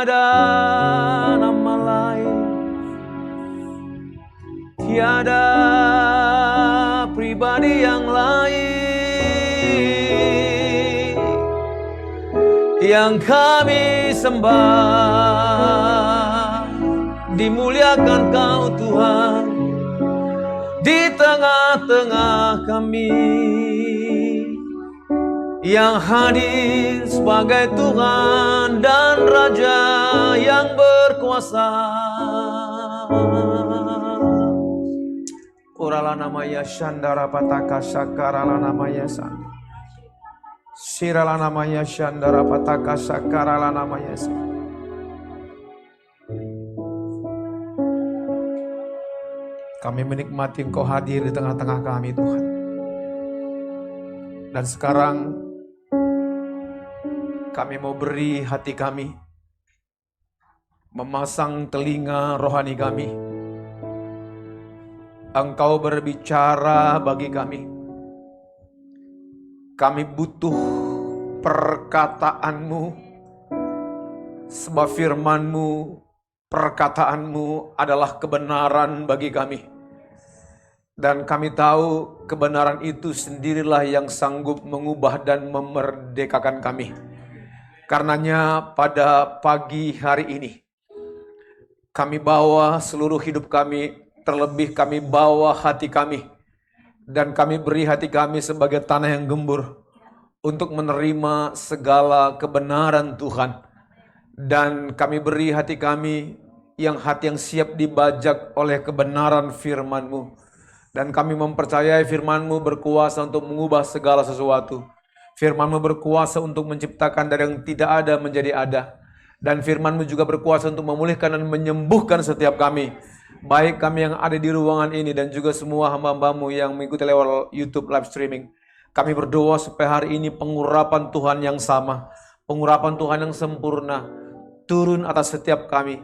tiada nama lain, tiada pribadi yang lain yang kami sembah. Dimuliakan Kau Tuhan di tengah-tengah kami, yang hadir sebagai Tuhan dan Raja yang berkuasa. Urala namanya Shandara Pataka Sakarala namanya San. Sirala namanya Shandara Pataka Sakarala namanya San. Kami menikmati Engkau hadir di tengah-tengah kami, Tuhan. Dan sekarang kami mau beri hati kami, memasang telinga rohani kami. Engkau berbicara bagi kami. Kami butuh perkataan-Mu, sebab firman-Mu, perkataan-Mu adalah kebenaran bagi kami. Dan kami tahu kebenaran itu sendirilah yang sanggup mengubah dan memerdekakan kami. Karenanya pada pagi hari ini, kami bawa seluruh hidup kami, terlebih kami bawa hati kami. Dan kami beri hati kami sebagai tanah yang gembur untuk menerima segala kebenaran Tuhan. Dan kami beri hati kami hati yang siap dibajak oleh kebenaran firman-Mu. Dan kami mempercayai firman-Mu berkuasa untuk mengubah segala sesuatu. Firman-Mu berkuasa untuk menciptakan dari yang tidak ada menjadi ada. Dan firman-Mu juga berkuasa untuk memulihkan dan menyembuhkan setiap kami. Baik kami yang ada di ruangan ini dan juga semua hamba-hamba-Mu yang mengikuti lewat YouTube live streaming. Kami berdoa supaya hari ini pengurapan Tuhan yang sama, pengurapan Tuhan yang sempurna, turun atas setiap kami.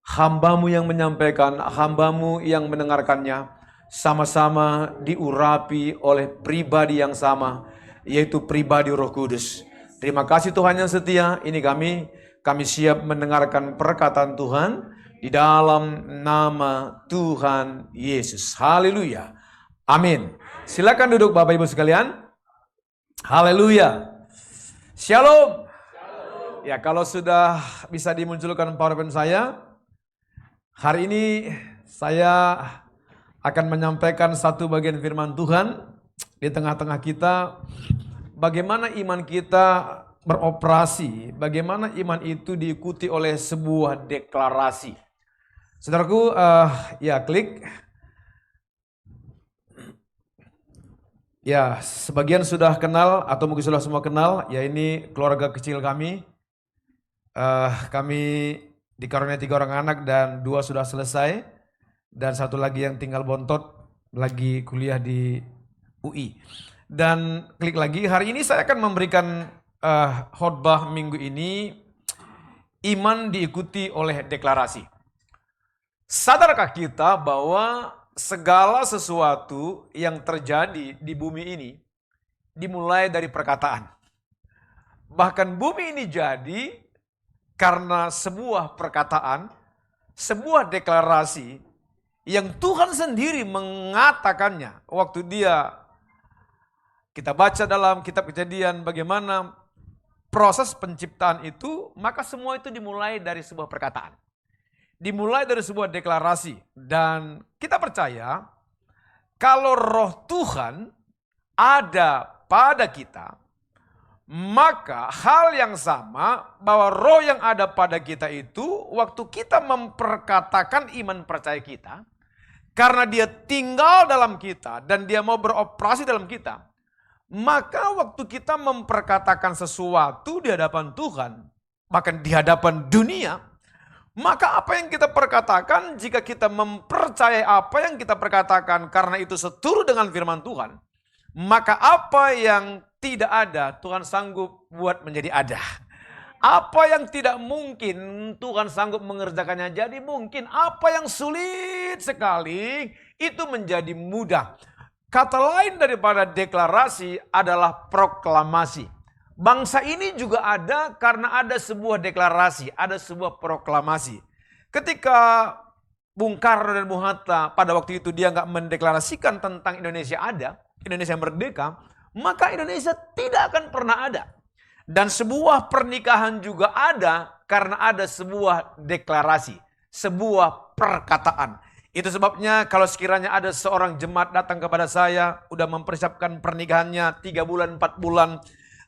Hamba-Mu yang menyampaikan, hamba-Mu yang mendengarkannya, sama-sama diurapi oleh pribadi yang sama, yaitu pribadi Roh Kudus. Terima kasih Tuhan yang setia. Ini kami siap mendengarkan perkataan Tuhan di dalam nama Tuhan Yesus. Haleluya. Amin. Silakan duduk Bapak Ibu sekalian. Haleluya. Shalom. Ya, kalau sudah bisa dimunculkan PowerPoint saya, hari ini saya akan menyampaikan satu bagian firman Tuhan di tengah-tengah kita. Bagaimana iman kita beroperasi, bagaimana iman itu diikuti oleh sebuah deklarasi. Saudaraku, klik. Ya, sebagian sudah kenal atau mungkin sudah semua kenal, ya ini keluarga kecil kami. Kami dikaruniai 3 orang anak dan 2 sudah selesai. Dan 1 lagi yang tinggal bontot, lagi kuliah di UI. Dan klik lagi, hari ini saya akan memberikan khotbah minggu ini, iman diikuti oleh deklarasi. Sadarkah kita bahwa segala sesuatu yang terjadi di bumi ini dimulai dari perkataan. Bahkan bumi ini jadi karena sebuah perkataan, sebuah deklarasi yang Tuhan sendiri mengatakannya waktu kita baca dalam kitab Kejadian bagaimana proses penciptaan itu, maka semua itu dimulai dari sebuah perkataan. Dimulai dari sebuah deklarasi. Dan kita percaya kalau roh Tuhan ada pada kita, maka hal yang sama bahwa roh yang ada pada kita itu waktu kita memperkatakan iman percaya kita, karena dia tinggal dalam kita dan dia mau beroperasi dalam kita, maka waktu kita memperkatakan sesuatu di hadapan Tuhan, bahkan di hadapan dunia, maka apa yang kita perkatakan, jika kita mempercayai apa yang kita perkatakan karena itu seturut dengan firman Tuhan, maka apa yang tidak ada Tuhan sanggup buat menjadi ada. Apa yang tidak mungkin Tuhan sanggup mengerjakannya jadi mungkin. Apa yang sulit sekali itu menjadi mudah. Kata lain daripada deklarasi adalah proklamasi. Bangsa ini juga ada karena ada sebuah deklarasi, ada sebuah proklamasi. Ketika Bung Karno dan Bung Hatta pada waktu itu dia nggak mendeklarasikan tentang Indonesia ada, Indonesia merdeka, maka Indonesia tidak akan pernah ada. Dan sebuah pernikahan juga ada karena ada sebuah deklarasi, sebuah perkataan. Itu sebabnya kalau sekiranya ada seorang jemaat datang kepada saya, udah mempersiapkan pernikahannya 3 bulan, 4 bulan,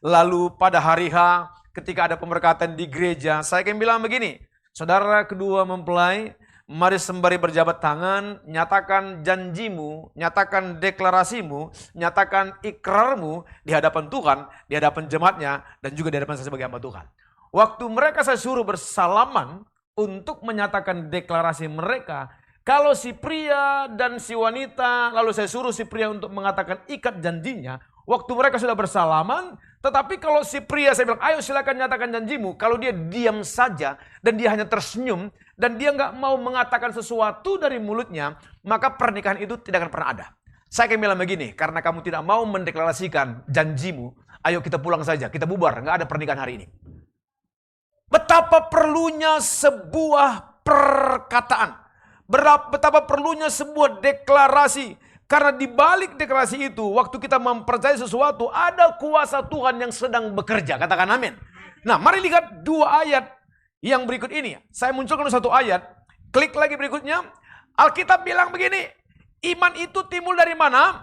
lalu pada hari H ketika ada pemberkatan di gereja, saya akan bilang begini, saudara kedua mempelai, mari sembari berjabat tangan, nyatakan janjimu, nyatakan deklarasimu, nyatakan ikrarmu di hadapan Tuhan, di hadapan jemaatnya, dan juga di hadapan saya sebagai hamba Tuhan. Waktu mereka saya suruh bersalaman untuk menyatakan deklarasi mereka, kalau si pria dan si wanita, lalu saya suruh si pria untuk mengatakan ikat janjinya, waktu mereka sudah bersalaman, tetapi kalau si pria saya bilang, ayo silakan nyatakan janjimu, kalau dia diam saja dan dia hanya tersenyum dan dia nggak mau mengatakan sesuatu dari mulutnya, maka pernikahan itu tidak akan pernah ada. Saya akan bilang begini, karena kamu tidak mau mendeklarasikan janjimu, ayo kita pulang saja, kita bubar, nggak ada pernikahan hari ini. Betapa perlunya sebuah perkataan. Betapa perlunya sebuah deklarasi. Karena di balik deklarasi itu, waktu kita mempercayai sesuatu, ada kuasa Tuhan yang sedang bekerja. Katakan amin. Nah, mari lihat 2 ayat yang berikut ini. Saya munculkan 1 ayat. Klik lagi berikutnya. Alkitab bilang begini, iman itu timbul dari mana?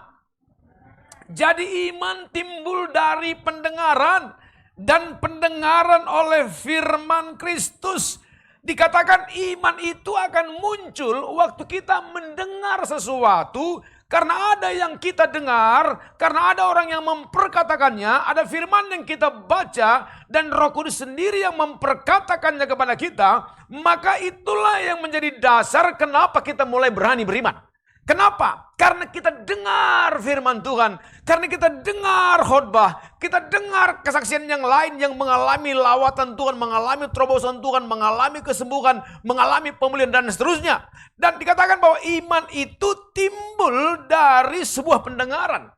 Jadi iman timbul dari pendengaran. Dan pendengaran oleh firman Kristus. Dikatakan iman itu akan muncul waktu kita mendengar sesuatu. Karena ada yang kita dengar, karena ada orang yang memperkatakannya, ada firman yang kita baca, dan Roh Kudus sendiri yang memperkatakannya kepada kita, maka itulah yang menjadi dasar kenapa kita mulai berani beriman. Kenapa? Karena kita dengar firman Tuhan, karena kita dengar khotbah, kita dengar kesaksian yang lain yang mengalami lawatan Tuhan, mengalami terobosan Tuhan, mengalami kesembuhan, mengalami pemulihan dan seterusnya. Dan dikatakan bahwa iman itu timbul dari sebuah pendengaran.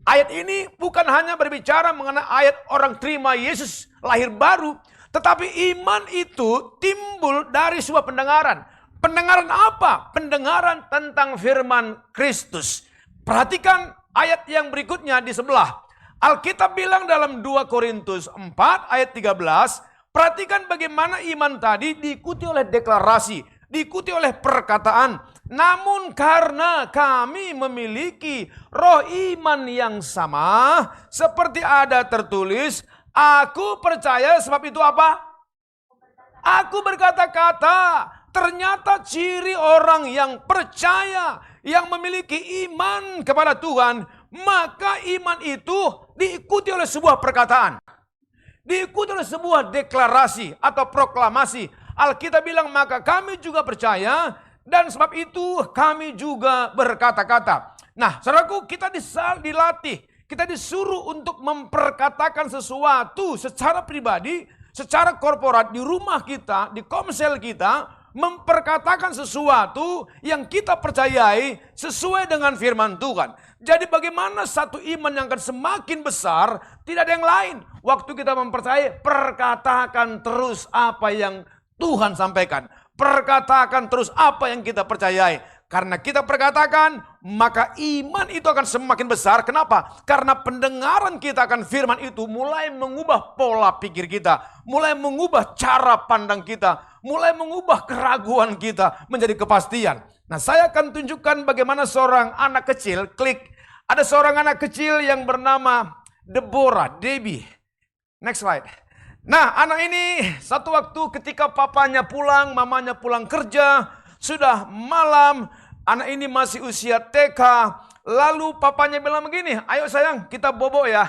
Ayat ini bukan hanya berbicara mengenai ayat orang terima Yesus lahir baru, tetapi iman itu timbul dari sebuah pendengaran. Pendengaran apa? Pendengaran tentang firman Kristus. Perhatikan ayat yang berikutnya di sebelah. Alkitab bilang dalam 2 Korintus 4 ayat 13, perhatikan bagaimana iman tadi diikuti oleh deklarasi, diikuti oleh perkataan. Namun karena kami memiliki roh iman yang sama, seperti ada tertulis, aku percaya sebab itu apa? Aku berkata-kata. Ternyata ciri orang yang percaya, yang memiliki iman kepada Tuhan, maka iman itu diikuti oleh sebuah perkataan. Diikuti oleh sebuah deklarasi atau proklamasi. Alkitab bilang, maka kami juga percaya, dan sebab itu kami juga berkata-kata. Nah, saudaraku, kita dilatih, kita disuruh untuk memperkatakan sesuatu secara pribadi, secara korporat, di rumah kita, di komsel kita, memperkatakan sesuatu yang kita percayai sesuai dengan firman Tuhan. Jadi bagaimana satu iman yang akan semakin besar, tidak ada yang lain. Waktu kita mempercayai, perkatakan terus apa yang Tuhan sampaikan. Perkatakan terus apa yang kita percayai. Karena kita perkatakan, maka iman itu akan semakin besar. Kenapa? Karena pendengaran kita akan firman itu mulai mengubah pola pikir kita. Mulai mengubah cara pandang kita. Mulai mengubah keraguan kita menjadi kepastian. Nah, saya akan tunjukkan bagaimana seorang anak kecil, klik. Ada seorang anak kecil yang bernama Debbie. Next slide. Nah, anak ini satu waktu ketika papanya pulang, mamanya pulang kerja, sudah malam, anak ini masih usia TK. Lalu papanya bilang begini, ayo sayang kita bobo ya.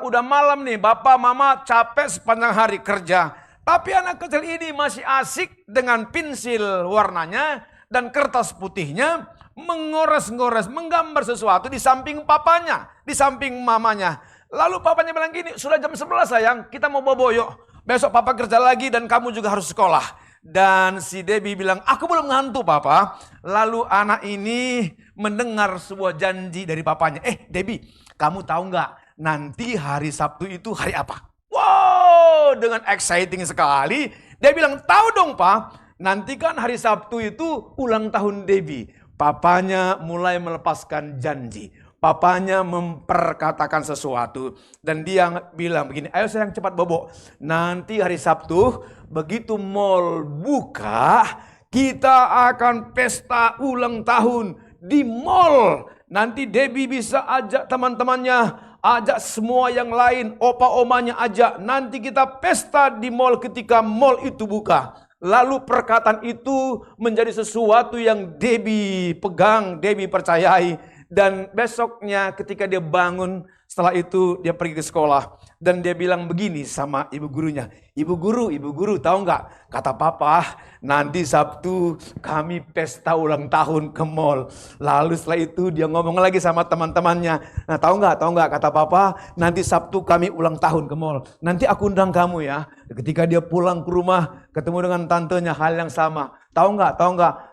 Udah malam nih, bapak mama capek sepanjang hari kerja. Tapi anak kecil ini masih asik dengan pensil warnanya dan kertas putihnya. Mengores-ngores, menggambar sesuatu di samping papanya, di samping mamanya. Lalu papanya bilang gini, sudah jam 11 sayang, kita mau bobo yuk. Besok papa kerja lagi dan kamu juga harus sekolah. Dan si Debbie bilang, aku belum ngantuk papa. Lalu anak ini mendengar sebuah janji dari papanya. Debbie, kamu tahu nggak? nanti hari Sabtu itu hari apa? Wow, dengan exciting sekali. Dia bilang, tahu dong Pak, nanti kan hari Sabtu itu ulang tahun Debbie. Papanya mulai melepaskan janji. Papanya memperkatakan sesuatu. Dan dia bilang begini, ayo sayang cepat bobo. Nanti hari Sabtu, begitu mall buka, kita akan pesta ulang tahun di mall. Nanti Debbie bisa ajak teman-temannya, ajak semua yang lain, opa-omanya ajak. Nanti kita pesta di mall ketika mall itu buka. Lalu perkataan itu menjadi sesuatu yang Debbie pegang, Debbie percayai. Dan besoknya ketika dia bangun, setelah itu dia pergi ke sekolah. Dan dia bilang begini sama ibu gurunya. Ibu guru tahu nggak? Kata papa, nanti Sabtu kami pesta ulang tahun ke mall. Lalu setelah itu dia ngomong lagi sama teman-temannya. Nah tahu nggak? Kata papa, nanti Sabtu kami ulang tahun ke mall. Nanti aku undang kamu ya. Ketika dia pulang ke rumah, ketemu dengan tantenya, hal yang sama. Tahu nggak?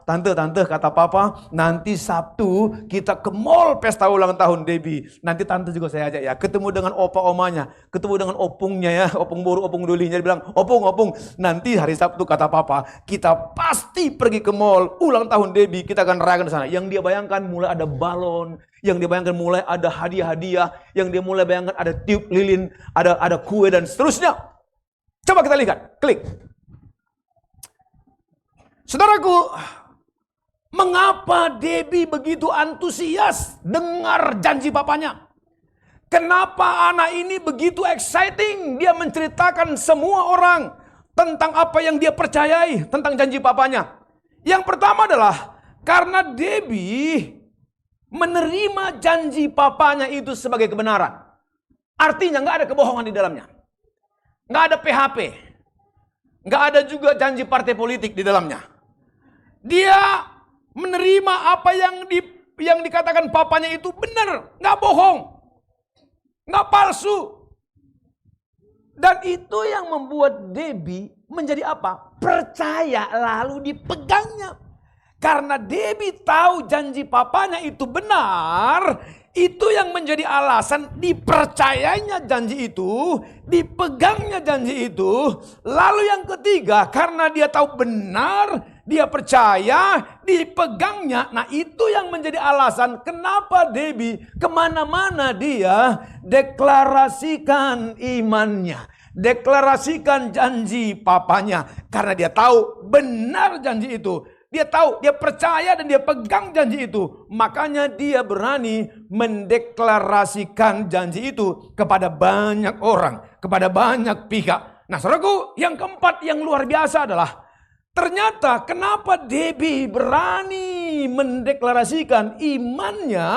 Tante, kata papa, nanti Sabtu kita ke mall pesta ulang tahun Debbie. Nanti tante juga saya ajak ya. Ketemu dengan opa-omanya, ketemu dengan opungnya ya, opung boru, opung dulinya. Dia bilang, opung, nanti hari Sabtu kata papa, kita pasti pergi ke mall ulang tahun Debbie. Kita akan rayakan di sana. Yang dia bayangkan mulai ada balon, yang dia bayangkan mulai ada hadiah-hadiah, yang dia mulai bayangkan ada tiup lilin, ada kue dan seterusnya. Coba kita lihat, klik. Saudaraku, mengapa Debbie begitu antusias dengar janji papanya? Kenapa anak ini begitu exciting? Dia menceritakan semua orang tentang apa yang dia percayai, tentang janji papanya. Yang pertama adalah karena Debbie menerima janji papanya itu sebagai kebenaran. Artinya nggak ada kebohongan di dalamnya. Nggak ada PHP. Nggak ada juga janji partai politik di dalamnya. Dia menerima apa yang dikatakan papanya itu benar, nggak bohong, nggak palsu. Dan itu yang membuat Debbie menjadi apa? Percaya lalu dipegangnya. Karena Debbie tahu janji papanya itu benar, itu yang menjadi alasan dipercayainya janji itu, dipegangnya janji itu. Lalu yang ketiga, karena dia tahu benar, dia percaya, dipegangnya. Nah itu yang menjadi alasan kenapa Debbie kemana-mana dia deklarasikan imannya. Deklarasikan janji papanya. Karena dia tahu benar janji itu. Dia tahu, dia percaya dan dia pegang janji itu. Makanya dia berani mendeklarasikan janji itu kepada banyak orang. Kepada banyak pihak. Nah saudaraku, yang keempat yang luar biasa adalah ternyata kenapa Debbie berani mendeklarasikan imannya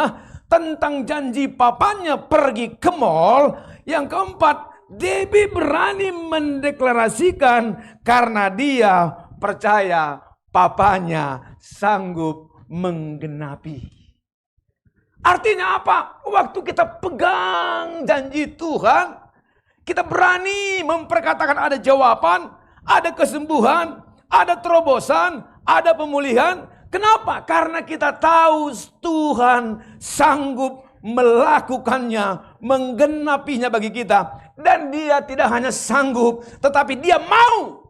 tentang janji papanya pergi ke mall. Yang keempat, Debbie berani mendeklarasikan karena dia percaya papanya sanggup menggenapi. Artinya apa? Waktu kita pegang janji Tuhan, kita berani memperkatakan ada jawaban, ada kesembuhan, ada terobosan, ada pemulihan. Kenapa? Karena kita tahu Tuhan sanggup melakukannya, menggenapinya bagi kita. Dan dia tidak hanya sanggup, tetapi dia mau.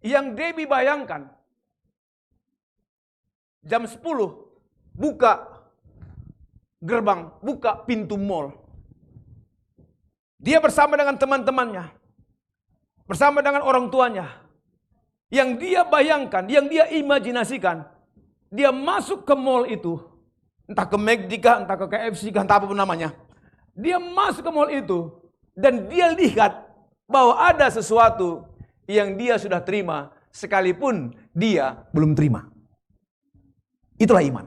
Yang Debbie bayangkan, jam 10 buka gerbang, buka pintu mall. Dia bersama dengan teman-temannya, bersama dengan orang tuanya. Yang dia bayangkan, yang dia imajinasikan, dia masuk ke mall itu, entah ke McD kah, entah ke KFC kah, entah apapun namanya. Dia masuk ke mall itu, dan dia lihat bahwa ada sesuatu yang dia sudah terima, sekalipun dia belum terima. Itulah iman.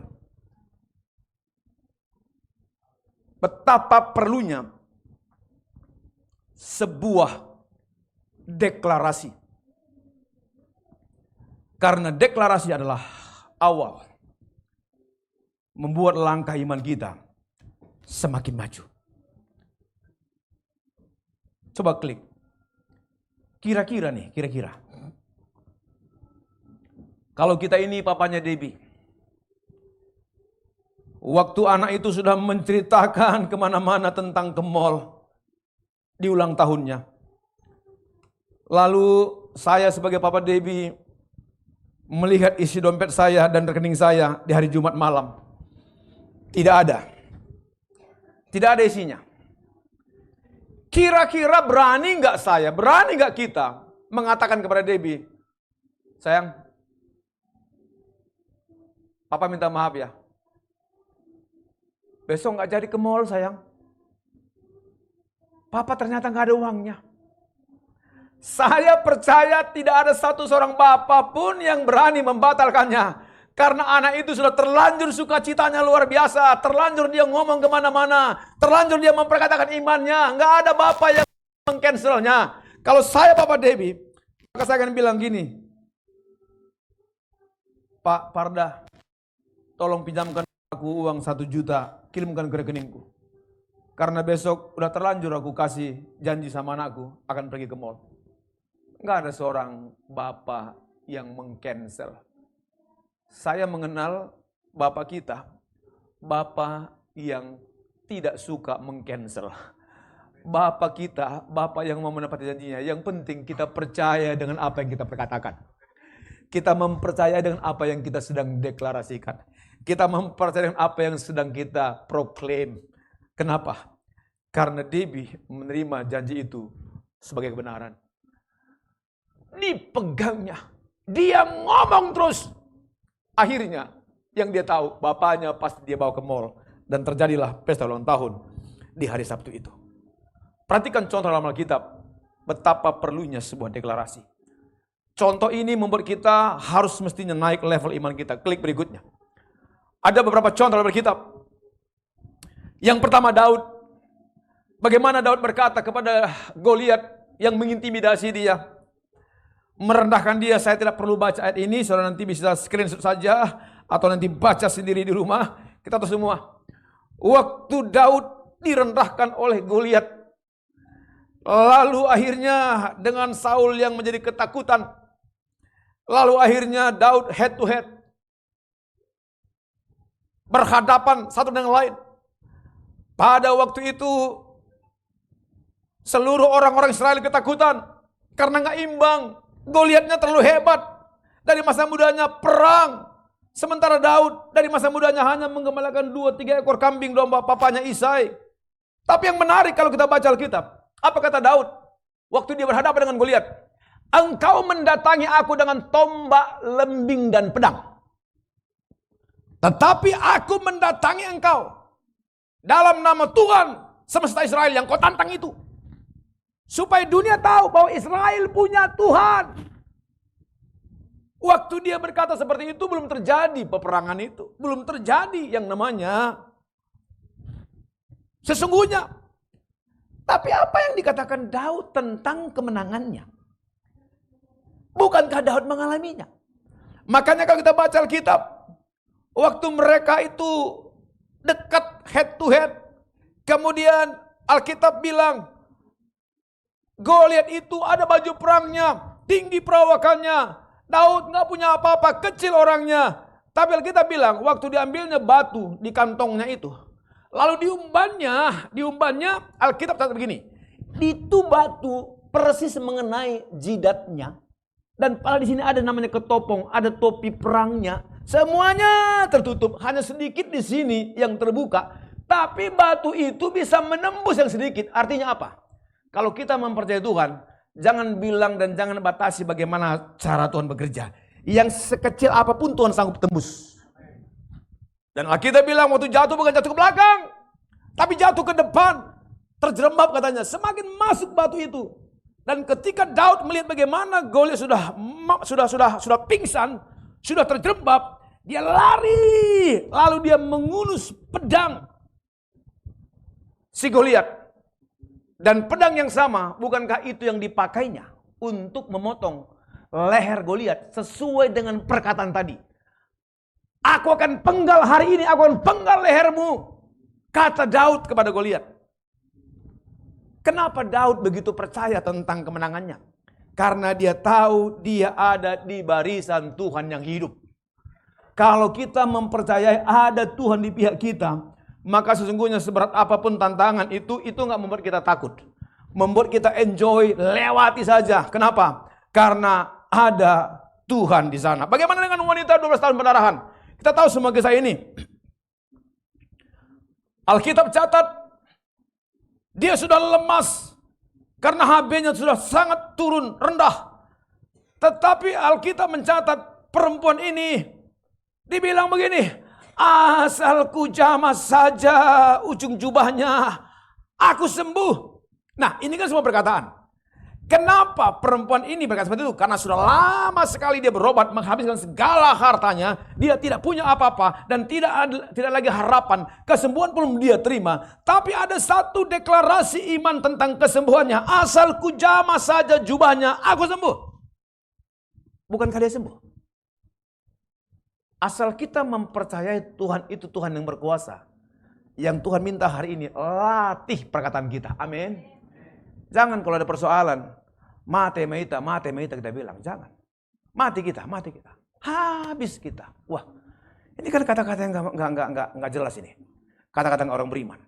Betapa perlunya sebuah deklarasi. Karena deklarasi adalah awal membuat langkah iman kita semakin maju. Coba klik. Kira-kira. Kalau kita ini papanya Debbie. Waktu anak itu sudah menceritakan kemana-mana tentang ke mall di ulang tahunnya. Lalu saya sebagai Papa Debbie melihat isi dompet saya dan rekening saya di hari Jumat malam. Tidak ada. Tidak ada isinya. Kira-kira berani nggak saya, berani nggak kita mengatakan kepada Debbie, sayang, Papa minta maaf ya. Besok nggak jadi ke mall sayang. Papa ternyata nggak ada uangnya. Saya percaya tidak ada satu seorang bapak pun yang berani membatalkannya. Karena anak itu sudah terlanjur sukacitanya luar biasa. Terlanjur dia ngomong kemana-mana. Terlanjur dia memperkatakan imannya. Nggak ada bapak yang mengcancelnya. Kalau saya Papa Debbie, maka saya akan bilang gini. Pak Parda, tolong pinjamkan aku uang 1 juta. Kirimkan ke rekeningku. Karena besok udah terlanjur aku kasih janji sama anakku akan pergi ke mall. Nggak ada seorang bapak yang mengcancel. Saya mengenal bapak kita, bapak yang tidak suka mengcancel. Bapak kita, bapak yang mau menepati janjinya. Yang penting kita percaya dengan apa yang kita perkatakan. Kita mempercayai dengan apa yang kita sedang deklarasikan. Kita mempercayai dengan apa yang sedang kita proklaim. Kenapa? Karena Debbie menerima janji itu sebagai kebenaran. Dipegangnya. Dia ngomong terus. Akhirnya yang dia tahu bapaknya pasti dia bawa ke mall. Dan terjadilah pesta ulang tahun di hari Sabtu itu. Perhatikan contoh dalam Alkitab. Betapa perlunya sebuah deklarasi. Contoh ini membuat kita harus mestinya naik level iman kita. Klik berikutnya. Ada beberapa contoh dalam Alkitab. Yang pertama Daud. Bagaimana Daud berkata kepada Goliat yang mengintimidasi dia. Merendahkan dia, saya tidak perlu baca ayat ini, saudara nanti bisa screenshot saja, atau nanti baca sendiri di rumah, kita tahu semua. Waktu Daud direndahkan oleh Goliat, lalu akhirnya dengan Saul yang menjadi ketakutan, lalu akhirnya Daud head to head, berhadapan satu dengan lain. Pada waktu itu, seluruh orang-orang Israel ketakutan, karena gak imbang. Goliatnya terlalu hebat. Dari masa mudanya perang. Sementara Daud dari masa mudanya hanya menggembalakan 2-3 ekor kambing domba papanya Isai. Tapi yang menarik kalau kita baca Alkitab. Apa kata Daud? Waktu dia berhadapan dengan Goliat. Engkau mendatangi aku dengan tombak, lembing dan pedang. Tetapi aku mendatangi engkau. Dalam nama Tuhan semesta Israel yang kau tantang itu. Supaya dunia tahu bahwa Israel punya Tuhan. Waktu dia berkata seperti itu belum terjadi peperangan itu. Belum terjadi yang namanya sesungguhnya. Tapi apa yang dikatakan Daud tentang kemenangannya? Bukankah Daud mengalaminya? Makanya kalau kita baca Alkitab. Waktu mereka itu dekat head to head. Kemudian Alkitab bilang. Goliat itu ada baju perangnya, tinggi perawakannya. Daud nggak punya apa-apa, kecil orangnya. Tapi kita bilang waktu diambilnya batu di kantongnya itu, lalu diumbannya Alkitab kata begini. Itu batu persis mengenai jidatnya. Dan pada di sini ada namanya ketopong, ada topi perangnya. Semuanya tertutup, hanya sedikit di sini yang terbuka. Tapi batu itu bisa menembus yang sedikit. Artinya apa? Kalau kita mempercayai Tuhan, jangan bilang dan jangan batasi bagaimana cara Tuhan bekerja. Yang sekecil apapun Tuhan sanggup tembus. Dan kita bilang waktu jatuh bukan jatuh ke belakang, tapi jatuh ke depan. Terjerembab katanya, semakin masuk batu itu. Dan ketika Daud melihat bagaimana Goliat sudah pingsan, sudah terjerembab, dia lari, lalu dia mengunus pedang si Goliat. Dan pedang yang sama, bukankah itu yang dipakainya untuk memotong leher Goliat sesuai dengan perkataan tadi. Aku akan penggal hari ini, aku akan penggal lehermu, kata Daud kepada Goliat. Kenapa Daud begitu percaya tentang kemenangannya? Karena dia tahu dia ada di barisan Tuhan yang hidup. Kalau kita mempercayai ada Tuhan di pihak kita, maka sesungguhnya seberat apapun tantangan itu nggak membuat kita takut. Membuat kita enjoy, lewati saja. Kenapa? Karena ada Tuhan di sana. Bagaimana dengan wanita 12 tahun pendarahan? Kita tahu semua kisah ini. Alkitab catat, dia sudah lemas karena HB-nya sudah sangat turun, rendah. Tetapi Alkitab mencatat perempuan ini dibilang begini, asal ku jamah saja ujung jubahnya, aku sembuh. Nah, ini kan semua perkataan. Kenapa perempuan ini berkata seperti itu? Karena sudah lama sekali dia berobat, menghabiskan segala hartanya, dia tidak punya apa-apa dan tidak lagi harapan. Kesembuhan pun dia terima. Tapi ada satu deklarasi iman tentang kesembuhannya. Asal ku jamah saja jubahnya, aku sembuh. Bukankah dia sembuh? Asal kita mempercayai Tuhan itu Tuhan yang berkuasa. Yang Tuhan minta hari ini, latih perkataan kita. Amin. Jangan kalau ada persoalan, mati meita kita bilang. Jangan. Mati kita. Habis kita. Wah, ini kan kata-kata yang nggak jelas ini. Kata-kata orang beriman.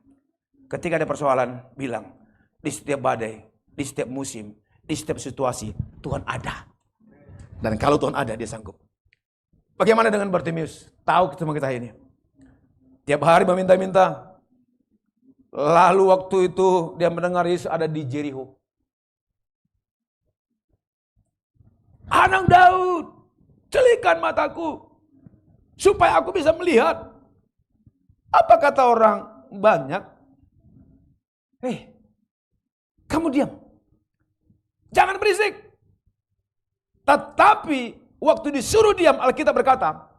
Ketika ada persoalan, bilang, di setiap badai, di setiap musim, di setiap situasi, Tuhan ada. Dan kalau Tuhan ada, dia sanggup. Bagaimana dengan Bartimeus? Tahu semua kita ini. Tiap hari meminta-minta. Lalu waktu itu dia mendengar Yesus ada di Jericho. Anak Daud, celikan mataku supaya aku bisa melihat. Apa kata orang banyak? Kamu diam. Jangan berisik. Tetapi waktu disuruh diam, Alkitab berkata,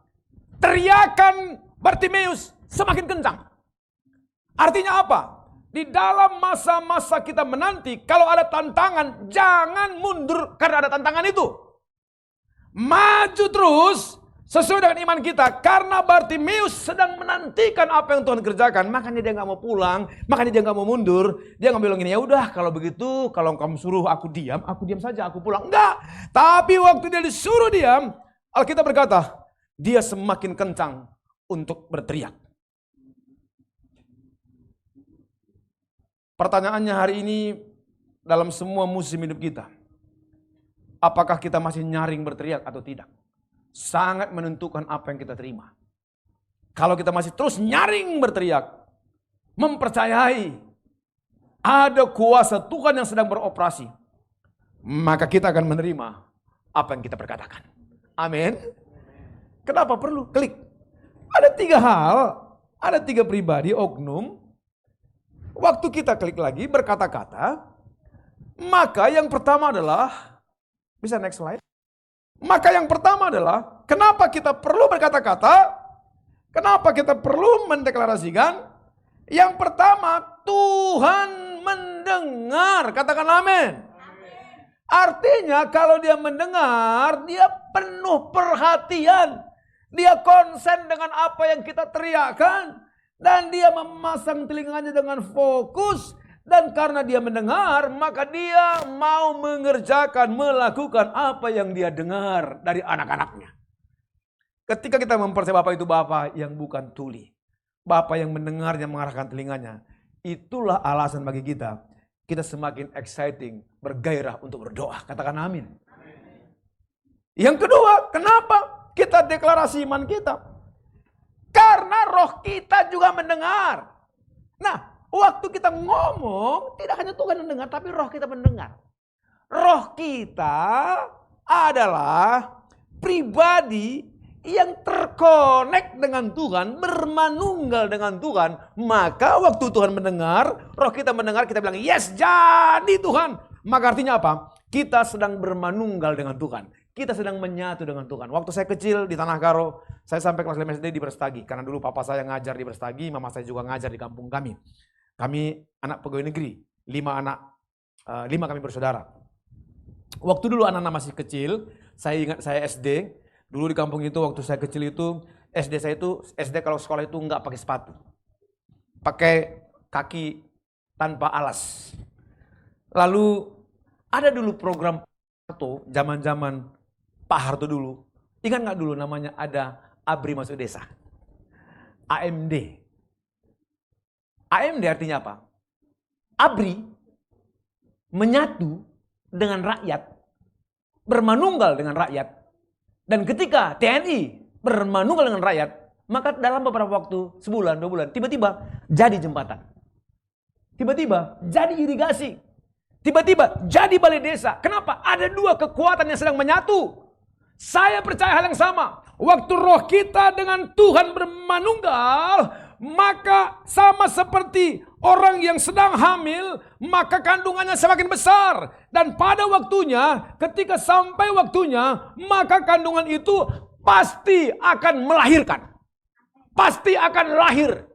teriakan Bartimeus semakin kencang. Artinya apa? Di dalam masa-masa kita menanti, kalau ada tantangan, jangan mundur karena ada tantangan itu. Maju terus sesuai dengan iman kita. Karena Bartimeus sedang menantikan apa yang Tuhan kerjakan, makanya dia nggak mau pulang, makanya dia nggak mau mundur. Dia nggak bilang gini, ya udah kalau begitu, kalau kamu suruh aku diam saja, aku pulang. Enggak. Tapi waktu dia disuruh diam, Alkitab berkata, dia semakin kencang untuk berteriak. Pertanyaannya hari ini dalam semua musim hidup kita, apakah kita masih nyaring berteriak atau tidak? Sangat menentukan apa yang kita terima. Kalau kita masih terus nyaring berteriak, mempercayai ada kuasa Tuhan yang sedang beroperasi, maka kita akan menerima apa yang kita perkatakan. Amin. Kenapa perlu klik? Ada 3 hal, ada 3 pribadi, oknum. Waktu kita klik lagi berkata-kata, maka yang pertama adalah, bisa next slide. Maka yang pertama adalah, kenapa kita perlu berkata-kata? Kenapa kita perlu mendeklarasikan? Yang pertama, Tuhan mendengar. Katakan amin. Artinya kalau dia mendengar, dia penuh perhatian. Dia konsen dengan apa yang kita teriakkan. Dan dia memasang telinganya dengan fokus. Dan karena dia mendengar, maka dia mau mengerjakan, melakukan apa yang dia dengar dari anak-anaknya. Ketika kita mempercayai Bapa itu Bapa yang bukan tuli. Bapa yang mendengarnya, mengarahkan telinganya. Itulah alasan bagi kita. Kita semakin exciting, bergairah untuk berdoa. Katakan amin. Yang kedua, kenapa kita deklarasi iman kita? Karena roh kita juga mendengar. Nah, waktu kita ngomong, tidak hanya Tuhan mendengar, tapi roh kita mendengar. Roh kita adalah pribadi yang terkonek dengan Tuhan, bermanunggal dengan Tuhan. Maka waktu Tuhan mendengar, roh kita mendengar, kita bilang, yes, jadi Tuhan. Maka artinya apa? Kita sedang bermanunggal dengan Tuhan. Kita sedang menyatu dengan Tuhan. Waktu saya kecil di Tanah Karo, saya sampai kelas 5 SD di Brastagi. Karena dulu papa saya ngajar di Brastagi, mama saya juga ngajar di kampung kami. Kami anak pegawai negeri, 5 kami bersaudara. Waktu dulu anak-anak masih kecil, saya ingat saya SD. Dulu di kampung itu waktu saya kecil itu, SD kalau sekolah itu enggak pakai sepatu. Pakai kaki tanpa alas. Lalu ada dulu program zaman-zaman Pak Harto dulu. Ingat nggak dulu namanya ada ABRI masuk desa. AMD. AMD artinya apa? ABRI menyatu dengan rakyat, bermanunggal dengan rakyat. Dan ketika TNI bermanunggal dengan rakyat, maka dalam beberapa waktu, sebulan, 2 bulan, tiba-tiba jadi jembatan. Tiba-tiba jadi irigasi. Tiba-tiba jadi balai desa. Kenapa? Ada 2 kekuatan yang sedang menyatu. Saya percaya hal yang sama. Waktu roh kita dengan Tuhan bermanunggal, maka sama seperti orang yang sedang hamil, maka kandungannya semakin besar. Dan pada waktunya, ketika sampai waktunya, maka kandungan itu pasti akan melahirkan. Pasti akan lahir.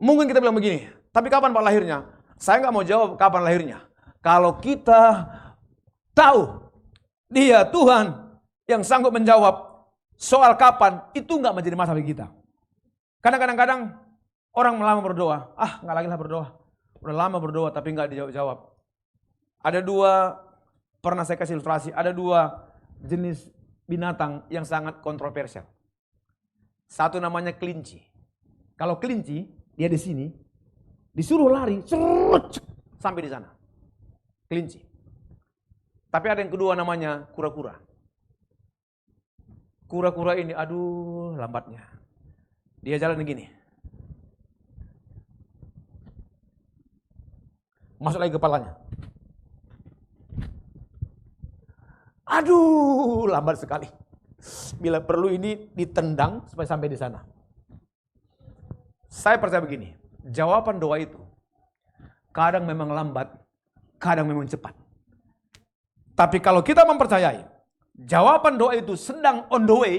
Mungkin kita bilang begini, tapi kapan Pak lahirnya? Saya nggak mau jawab kapan lahirnya. Kalau kita tahu Dia Tuhan yang sanggup menjawab soal kapan, itu nggak menjadi masalah bagi kita. Karena kadang-kadang orang lama berdoa, nggak lagi lah berdoa. Udah lama berdoa tapi nggak dijawab. Ada 2, pernah saya kasih ilustrasi, ada 2 jenis binatang yang sangat kontroversial. Satu namanya kelinci. Kalau kelinci, dia di sini, disuruh lari, sampai di sana. Kelinci. Tapi ada yang kedua namanya kura-kura. Kura-kura ini, aduh lambatnya. Dia jalan begini. Masuk lagi kepalanya. Aduh, lambat sekali. Bila perlu ini ditendang supaya sampai di sana. Saya percaya begini, jawaban doa itu kadang memang lambat, kadang memang cepat. Tapi kalau kita mempercayai jawaban doa itu sedang on the way,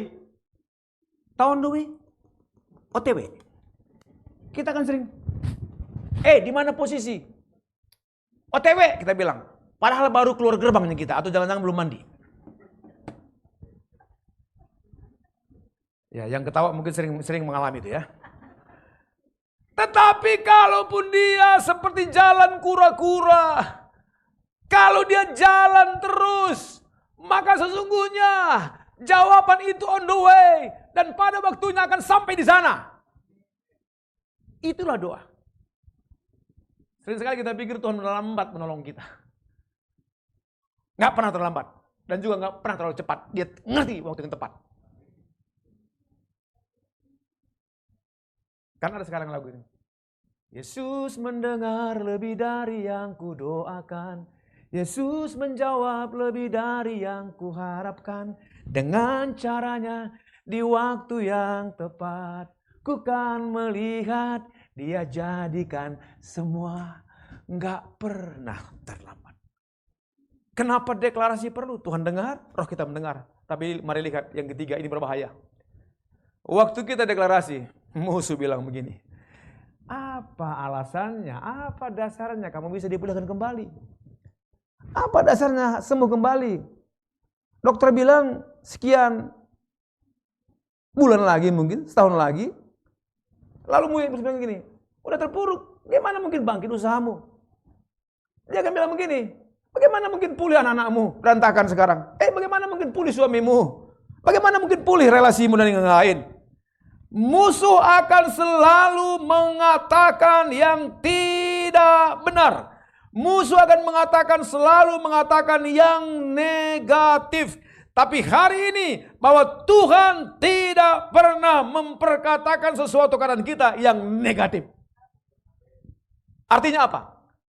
tahu on the way? OTW. Kita kan sering, di mana posisi? OTW kita bilang. Padahal baru keluar gerbangnya kita atau jangan-jangan belum mandi. Ya, yang ketawa mungkin sering mengalami itu ya. Tetapi kalaupun dia seperti jalan kura-kura, kalau dia jalan terus, maka sesungguhnya jawaban itu on the way dan pada waktunya akan sampai di sana. Itulah doa. Sering sekali kita pikir Tuhan lambat menolong kita. Nggak pernah terlambat dan juga nggak pernah terlalu cepat. Dia ngerti waktu yang tepat. Kan ada sekarang lagu ini. Yesus mendengar lebih dari yang kudoakan. Yesus menjawab lebih dari yang kuharapkan. Dengan caranya di waktu yang tepat. Ku kan melihat dia jadikan semua. Nggak pernah terlambat. Kenapa deklarasi perlu? Tuhan dengar, roh kita mendengar. Tapi mari lihat yang ketiga, ini berbahaya. Waktu kita deklarasi, musuh bilang begini, apa alasannya, apa dasarnya kamu bisa dipulihkan kembali? Apa dasarnya sembuh kembali? Dokter bilang sekian bulan lagi mungkin, setahun lagi. Lalu musuh bilang gini, udah terpuruk, bagaimana mungkin bangkit usahamu? Dia akan bilang begini, bagaimana mungkin pulih anak-anakmu, berantakan sekarang? Bagaimana mungkin pulih suamimu? Bagaimana mungkin pulih relasimu dan yang lain? Musuh akan selalu mengatakan yang tidak benar. Musuh akan selalu mengatakan yang negatif. Tapi hari ini bahwa Tuhan tidak pernah memperkatakan sesuatu keadaan kita yang negatif. Artinya apa?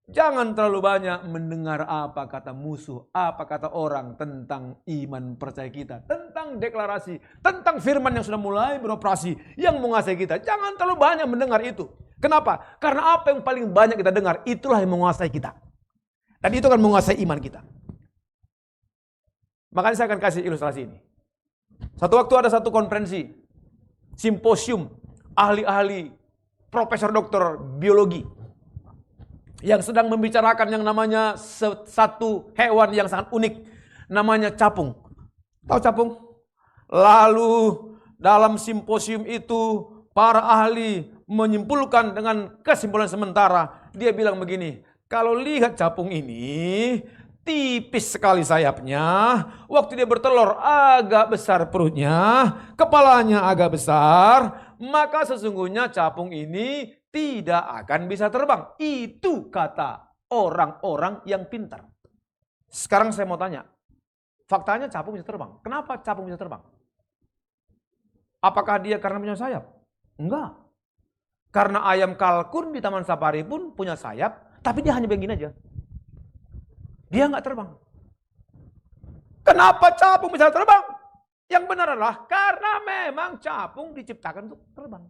Jangan terlalu banyak mendengar apa kata musuh, apa kata orang tentang iman percaya kita, tentang deklarasi, tentang firman yang sudah mulai beroperasi, yang menguasai kita. Jangan terlalu banyak mendengar itu. Kenapa? Karena apa yang paling banyak kita dengar, itulah yang menguasai kita. Dan itu akan menguasai iman kita. Makanya saya akan kasih ilustrasi ini. Satu waktu ada satu konferensi, simposium, ahli-ahli, profesor doktor biologi, yang sedang membicarakan yang namanya satu hewan yang sangat unik, namanya capung. Tahu capung? Lalu dalam simposium itu para ahli menyimpulkan dengan kesimpulan sementara. Dia bilang begini, kalau lihat capung ini tipis sekali sayapnya. Waktu dia bertelur agak besar perutnya, kepalanya agak besar, maka sesungguhnya capung ini tidak akan bisa terbang. Itu kata orang-orang yang pintar. Sekarang saya mau tanya, faktanya capung bisa terbang. Kenapa capung bisa terbang? Apakah dia karena punya sayap? Enggak. Karena ayam kalkun di Taman Safari pun punya sayap, tapi dia hanya begini aja. Dia nggak terbang. Kenapa capung bisa terbang? Yang benar adalah karena memang capung diciptakan untuk terbang.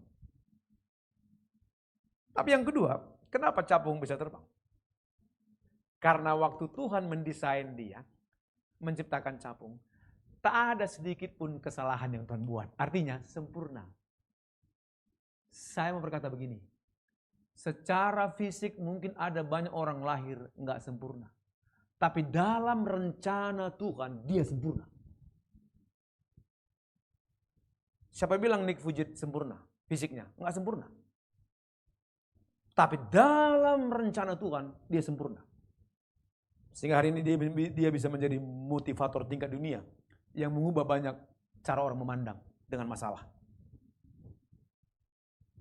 Tapi yang kedua, kenapa capung bisa terbang? Karena waktu Tuhan mendesain dia, menciptakan capung, tak ada sedikit pun kesalahan yang Tuhan buat. Artinya sempurna. Saya mau berkata begini, secara fisik mungkin ada banyak orang lahir nggak sempurna. Tapi dalam rencana Tuhan, dia sempurna. Siapa bilang Nick Fujit sempurna? Fisiknya, nggak sempurna. Tapi dalam rencana Tuhan, dia sempurna. Sehingga hari ini dia bisa menjadi motivator tingkat dunia yang mengubah banyak cara orang memandang dengan masalah.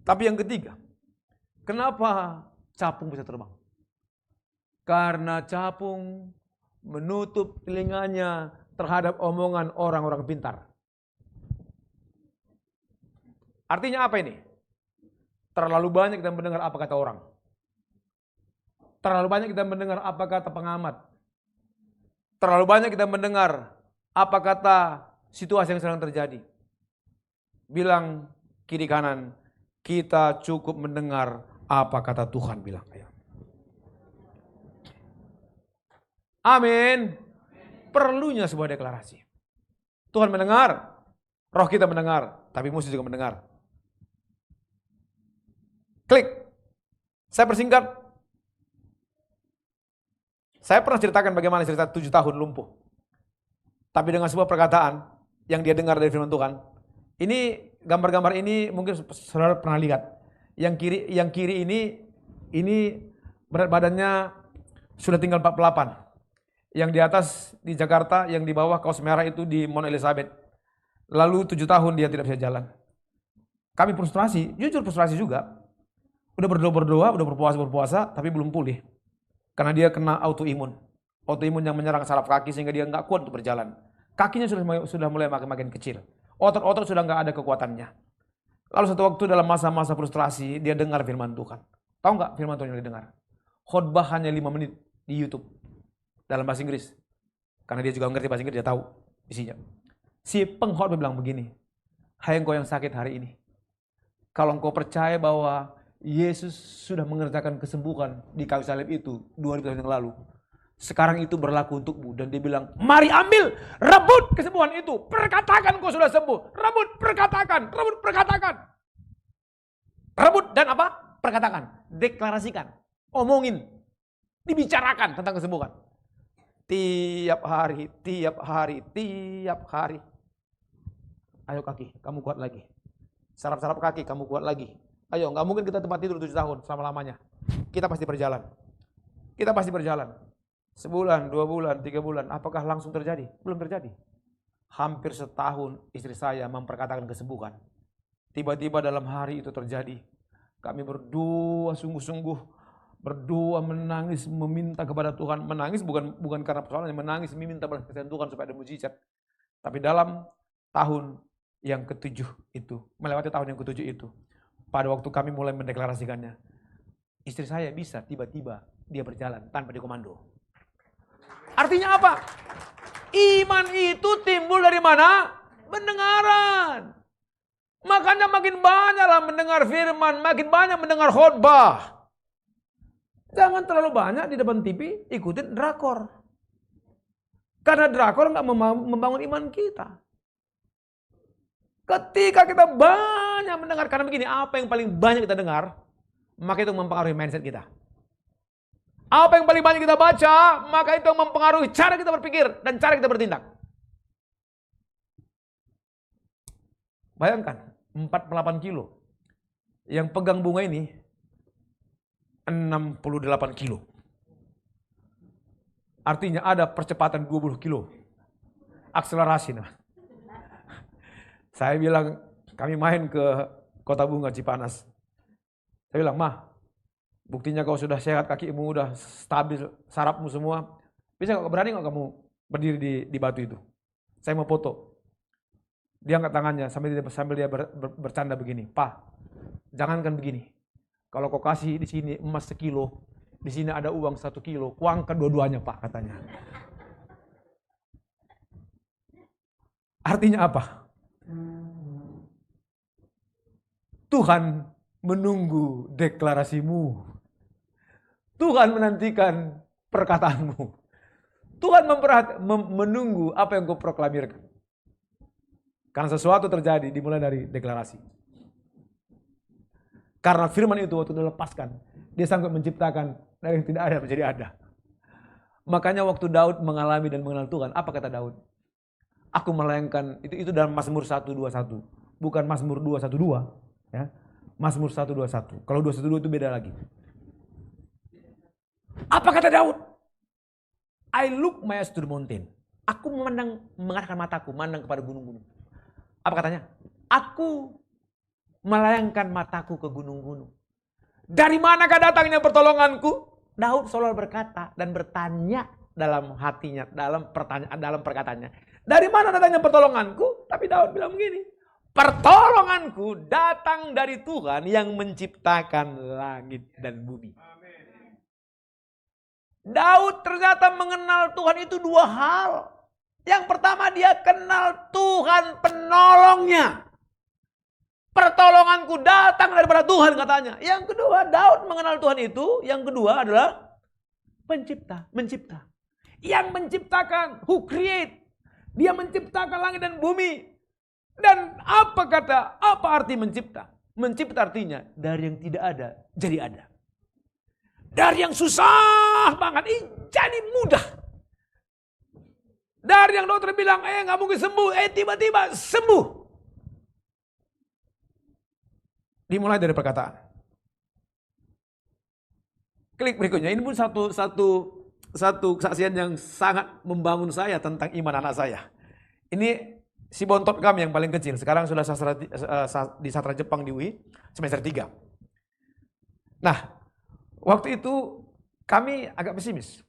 Tapi yang ketiga, kenapa capung bisa terbang? Karena capung menutup telinganya terhadap omongan orang-orang pintar. Artinya apa ini? Terlalu banyak kita mendengar apa kata orang. Terlalu banyak kita mendengar apa kata pengamat. Terlalu banyak kita mendengar apa kata situasi yang sedang terjadi. Bilang kiri kanan, kita cukup mendengar apa kata Tuhan bilang. Amin. Perlunya sebuah deklarasi. Tuhan mendengar, roh kita mendengar, tapi musuh juga mendengar. Klik. Saya persingkat. Saya pernah ceritakan bagaimana cerita 7 tahun lumpuh. Tapi dengan sebuah perkataan yang dia dengar dari firman Tuhan. Ini gambar-gambar ini mungkin saudara pernah lihat. Yang kiri ini berat badannya sudah tinggal 48. Yang di atas di Jakarta, yang di bawah kaos merah itu di Mount Elizabeth. Lalu 7 tahun dia tidak bisa jalan. Kami frustrasi, jujur frustrasi juga. Udah berdoa, udah berpuasa, tapi belum pulih. Karena dia kena autoimun. Autoimun yang menyerang saraf kaki sehingga dia nggak kuat untuk berjalan. Kakinya sudah mulai makin kecil. Otot-otot sudah nggak ada kekuatannya. Lalu satu waktu dalam masa-masa frustrasi, dia dengar firman Tuhan. Tahu nggak firman Tuhan yang dia dengar? Khotbah hanya 5 menit di YouTube. Dalam bahasa Inggris. Karena dia juga ngerti bahasa Inggris, dia tahu isinya. Si pengkhotbah bilang begini, hai engkau yang sakit hari ini. Kalau engkau percaya bahwa Yesus sudah mengerjakan kesembuhan di kayu salib itu 2000 tahun yang lalu. Sekarang itu berlaku untukmu. Dan dia bilang, mari ambil, rebut kesembuhan itu. Perkatakan kau sudah sembuh. Rebut, perkatakan. Rebut, perkatakan. Rebut dan apa? Perkatakan. Deklarasikan. Omongin. Dibicarakan tentang kesembuhan. Tiap hari. Ayo kaki, kamu kuat lagi. Saraf-saraf kaki, kamu kuat lagi. Ayo, gak mungkin kita tempat tidur 7 tahun selama-lamanya. Kita pasti berjalan. Sebulan, 2 bulan, 3 bulan. Apakah langsung terjadi? Belum terjadi. Hampir setahun istri saya memperkatakan kesembuhan. Tiba-tiba dalam hari itu terjadi. Kami berdoa sungguh-sungguh. Berdoa, menangis, meminta kepada Tuhan. Menangis bukan karena persoalannya, menangis, meminta kepada Tuhan supaya ada mujizat. Tapi dalam tahun yang ke-7 itu, melewati tahun yang ke-7 itu, pada waktu kami mulai mendeklarasikannya, istri saya bisa tiba-tiba dia berjalan tanpa dikomando. Artinya apa? Iman itu timbul dari mana? Pendengaran. Makanya makin banyaklah mendengar firman, makin banyak mendengar khotbah. Jangan terlalu banyak di depan TV ikutin drakor. Karena drakor nggak membangun iman kita. Ketika kita banyak mendengar, karena begini, apa yang paling banyak kita dengar, maka itu mempengaruhi mindset kita. Apa yang paling banyak kita baca, maka itu mempengaruhi cara kita berpikir dan cara kita bertindak. Bayangkan, 48 kilo. Yang pegang bunga ini 68 kilo. Artinya ada percepatan 20 kilo. Akselerasi. Nah. Saya bilang, kami main ke Kota Bunga Cipanas. Saya bilang, "Mah, buktinya kau sudah sehat, kakimu udah stabil, sarafmu semua. Berani gak kamu berdiri di batu itu? Saya mau foto." Dia angkat tangannya sambil dia bercanda begini, "Pak, jangankan begini. Kalau kau kasih di sini emas 1 kilo, di sini ada uang 1 kilo, kuangkat dua-duanya, Pak," katanya. Artinya apa? Tuhan menunggu deklarasimu. Tuhan menantikan perkataanmu. Tuhan menunggu apa yang kau proklamirkan. Karena sesuatu terjadi dimulai dari deklarasi. Karena firman itu waktu dilepaskan, dia sanggup menciptakan dari yang tidak ada menjadi ada. Makanya waktu Daud mengalami dan mengenal Tuhan, apa kata Daud? Aku melayangkan, itu dalam Mazmur 121, bukan Mazmur 212, ya. Mazmur 121. Kalau 212 itu beda lagi. Apa kata Daud? I look my eyes to the mountain. Aku mengarahkan mataku, memandang kepada gunung-gunung. Apa katanya? Aku melayangkan mataku ke gunung-gunung. Dari manakah datangnya pertolonganku? Daud selalu berkata dan bertanya dalam hatinya, dalam perkataannya. Dari mana datangnya pertolonganku? Tapi Daud bilang begini, pertolonganku datang dari Tuhan yang menciptakan langit dan bumi. Daud ternyata mengenal Tuhan itu 2 hal. Yang pertama, dia kenal Tuhan penolongnya. Pertolonganku datang daripada Tuhan, katanya. Yang kedua, Daud mengenal Tuhan itu. Yang kedua adalah mencipta. Yang menciptakan, who create. Dia menciptakan langit dan bumi. Dan apa arti mencipta? Mencipta artinya dari yang tidak ada jadi ada. Dari yang susah banget jadi mudah. Dari yang dokter bilang gak mungkin sembuh, tiba-tiba sembuh. Dimulai dari perkataan. Klik berikutnya. Ini pun satu kesaksian yang sangat membangun saya tentang iman anak saya. Ini si bontot kami yang paling kecil. Sekarang sudah di sastra Jepang di UI semester 3. Nah, waktu itu kami agak pesimis.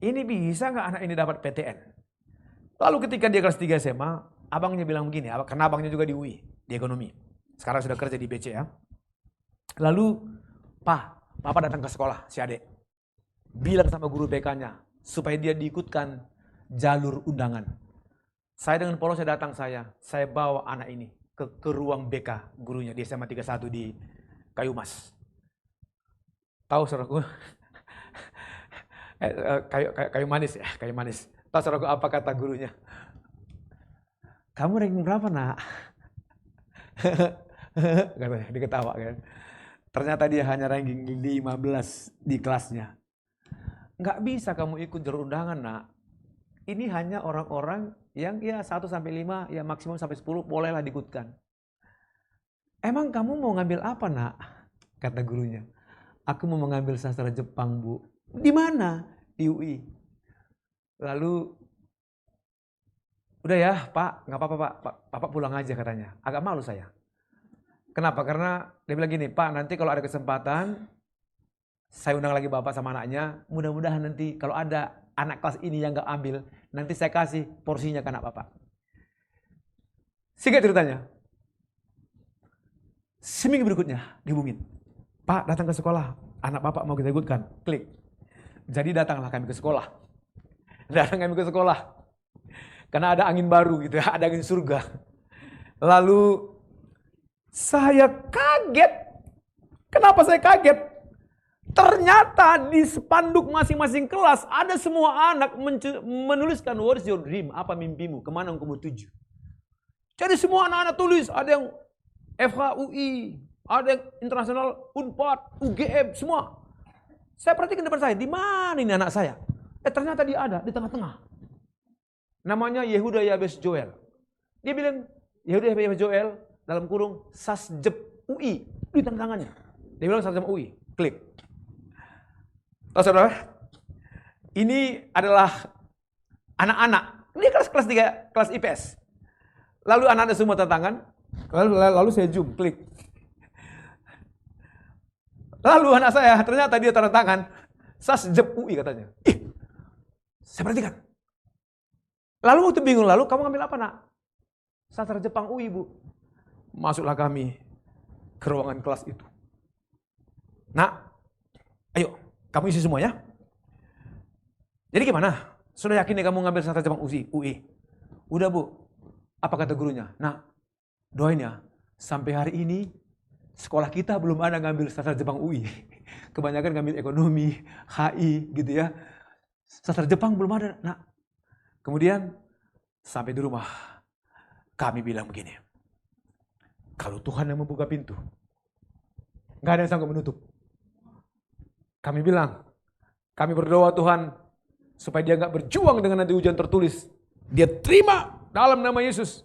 Ini bisa gak anak ini dapat PTN? Lalu ketika dia kelas 3 SMA, abangnya bilang begini, karena abangnya juga di UI, di ekonomi. Sekarang sudah kerja di BCA. Lalu, Papa datang ke sekolah, si adek. Bilang sama guru BK-nya, supaya dia diikutkan jalur undangan. Saya dengan polos saya bawa anak ini ke ruang BK gurunya di SMA 31 di Kayu Mas. Tahu saudaraku? Kayu manis ya, kayu manis. Tahu saudaraku apa kata gurunya? "Kamu ranking berapa, Nak?" Katanya, dia ketawa kan. Ternyata dia hanya ranking 15 di kelasnya. "Nggak bisa kamu ikut jalur undangan, Nak. Ini hanya orang-orang yang 1 sampai 5, ya maksimum sampai 10 bolehlah diikutkan." "Emang kamu mau ngambil apa, Nak?" kata gurunya. "Aku mau mengambil sastra Jepang, Bu." "Di mana?" "Di UI." Lalu, "Udah ya, Pak, nggak apa-apa, Pak. Bapak pulang aja," katanya. Agak malu saya. Kenapa? Karena dia bilang gini, "Pak, nanti kalau ada kesempatan, saya undang lagi Bapak sama anaknya. Mudah-mudahan nanti kalau ada anak kelas ini yang nggak ambil, nanti saya kasih porsinya ke anak Bapak." Singkat ceritanya, seminggu berikutnya dihubungin, "Pak, datang ke sekolah, anak Bapak mau kita ikutkan." Klik. Jadi datanglah kami ke sekolah. Karena ada angin baru gitu ya, ada angin surga. Lalu saya kaget. Kenapa saya kaget? Ternyata di spanduk masing-masing kelas ada semua anak menuliskan, "What is your dream?" Apa mimpimu? Kemana engkau mau tuju? Jadi semua anak-anak tulis. Ada yang FHUI, ada yang internasional, Unpad, UGM, semua. Saya perhatikan depan saya, di mana ini anak saya? Ternyata dia ada di tengah-tengah. Namanya Yehuda Yabes Joel. Dia bilang, Yehuda Yabes Joel, dalam kurung, Sasjep UI, di tangannya. Dia bilang Sasjep UI, klik. Tahu saudara? Ini adalah anak-anak. Ini kelas 3, kelas IPS. Lalu anak-anak semua tanda tangan. Lalu saya zoom, klik. Lalu anak saya, ternyata dia tanda tangan. Sasjep UI katanya. Saya perhatikan. Lalu waktu bingung, lalu kamu ngambil apa nak? Sastra Jepang UI Bu. Masuklah kami ke ruangan kelas itu. Nak, ayo, kamu isi semua ya. Jadi gimana? Sudah yakin nih kamu ngambil sastra Jepang UI? Udah Bu. Apa kata gurunya? Nah, doain ya, sampai hari ini sekolah kita belum ada ngambil sastra Jepang UI. Kebanyakan ngambil ekonomi, HI gitu ya. Sastra Jepang belum ada. Nah, kemudian sampai di rumah kami bilang begini. Kalau Tuhan yang membuka pintu, nggak ada yang sanggup menutup. Kami bilang, kami berdoa Tuhan supaya dia nggak berjuang dengan nanti ujian tertulis. Dia terima dalam nama Yesus.